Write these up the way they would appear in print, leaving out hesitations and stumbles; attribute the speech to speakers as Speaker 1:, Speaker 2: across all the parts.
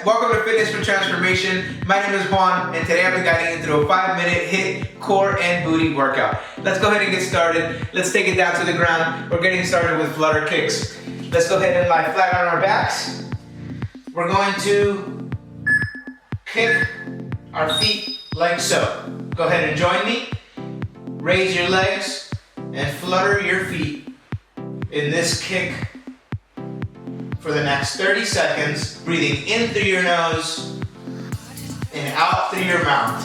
Speaker 1: welcome to Fitness for Transformation. My name is Juan, and today I'll be guiding you through a 5-minute HIIT core and booty workout. Let's go ahead and get started. Let's take it down to the ground. We're getting started with flutter kicks. Let's go ahead and lie flat on our backs. We're going to kick our feet like so. Go ahead and join me. Raise your legs and flutter your feet in this kick for the next 30 seconds, breathing in through your nose and out through your mouth.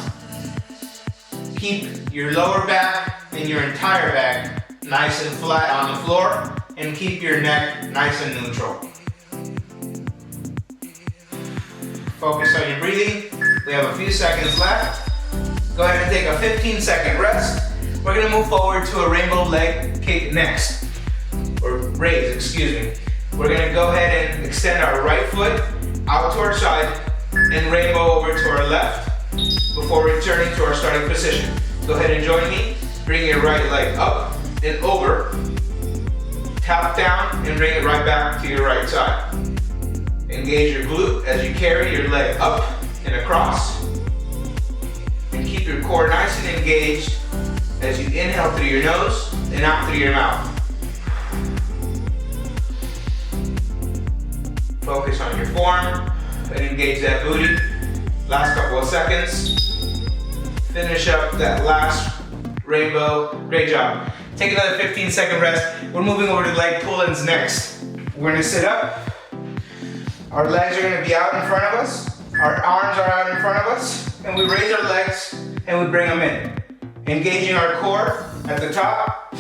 Speaker 1: Keep your lower back and your entire back nice and flat on the floor, and keep your neck nice and neutral. Focus on your breathing. We have a few seconds left. Go ahead and take a 15-second rest. We're gonna move forward to a rainbow leg kick next, or raise, excuse me. We're gonna go ahead and extend our right foot out to our side and rainbow over to our left before returning to our starting position. Go ahead and join me. Bring your right leg up and over. Tap down and bring it right back to your right side. Engage your glute as you carry your leg up and across. And keep your core nice and engaged as you inhale through your nose and out through your mouth. Focus on your form and engage that booty. Last couple of seconds. Finish up that last rainbow. Great job. Take another 15-second rest. We're moving over to leg pull-ins next. We're gonna sit up. Our legs are gonna be out in front of us. Our arms are out in front of us. And we raise our legs and we bring them in. Engaging our core at the top.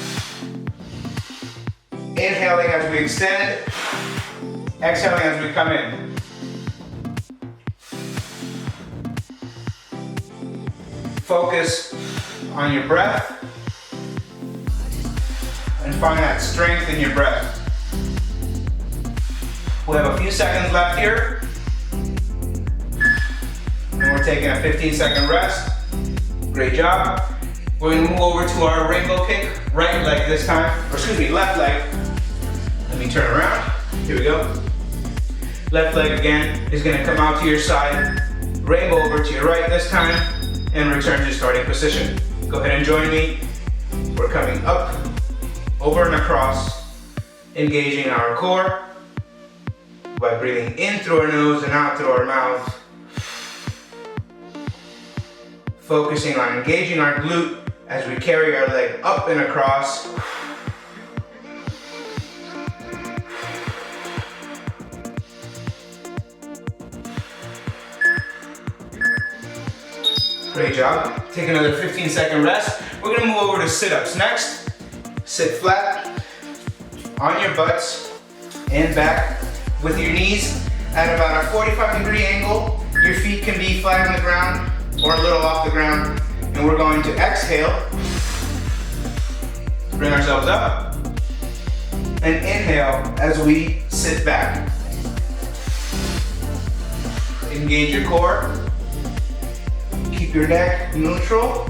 Speaker 1: Inhaling as we extend. Exhaling as we come in. Focus on your breath and find that strength in your breath. We have a few seconds left here, and we're taking a 15-second rest. Great job. We're going to move over to our rainbow kick, right leg this time, or excuse me, left leg. Let me turn around. Here we go. Left leg again is going to come out to your side, rainbow over to your right this time, and return to starting position. Go ahead and join me. We're coming up, over and across, engaging our core by breathing in through our nose and out through our mouth. Focusing on engaging our glute as we carry our leg up and across. Great job. Take another 15-second rest. We're gonna move over to sit-ups next. Sit flat on your butts and back with your knees at about a 45-degree angle. Your feet can be flat on the ground or a little off the ground. And we're going to exhale. Bring ourselves up. And inhale as we sit back. Engage your core. Keep your neck neutral.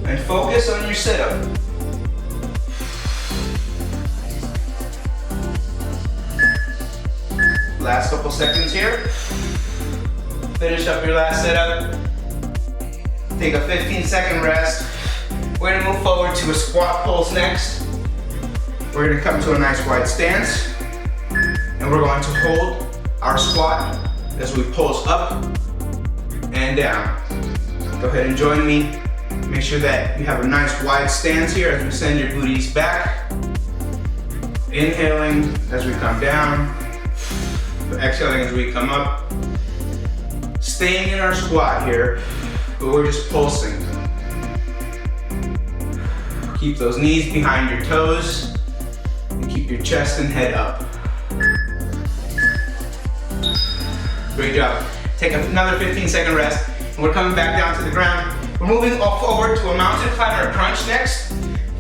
Speaker 1: And focus on your sit-up. Last couple seconds here. Finish up your last sit-up. Take a 15-second rest. We're gonna move forward to a squat pulse next. We're gonna come to a nice wide stance. And we're going to hold our squat as we pulse up and down. Go ahead and join me. Make sure that you have a nice wide stance here as we send your booties back. Inhaling as we come down. Exhaling as we come up. Staying in our squat here, but we're just pulsing. Keep those knees behind your toes and keep your chest and head up. Great job. Take another 15-second rest, and we're coming back down to the ground. We're moving forward to a mountain climber crunch next,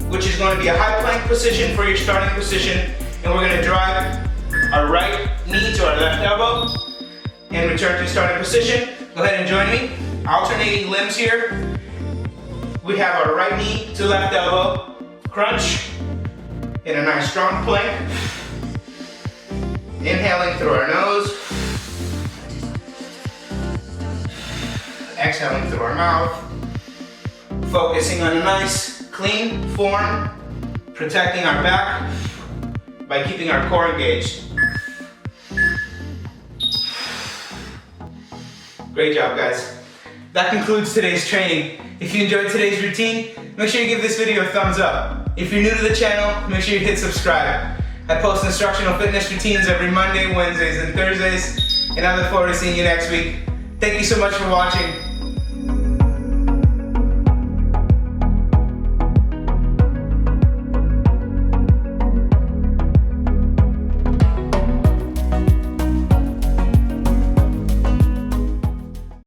Speaker 1: which is going to be a high plank position for your starting position, and we're going to drive our right knee to our left elbow and return to starting position. Go ahead and join me. Alternating limbs here. We have our right knee to left elbow, crunch in a nice strong plank. Inhaling through our nose. Exhaling through our mouth. Focusing on a nice, clean form. Protecting our back by keeping our core engaged. Great job, guys. That concludes today's training. If you enjoyed today's routine, make sure you give this video a thumbs up. If you're new to the channel, make sure you hit subscribe. I post instructional fitness routines every Monday, Wednesdays, and Thursdays, and I look forward to seeing you next week. Thank you so much for watching.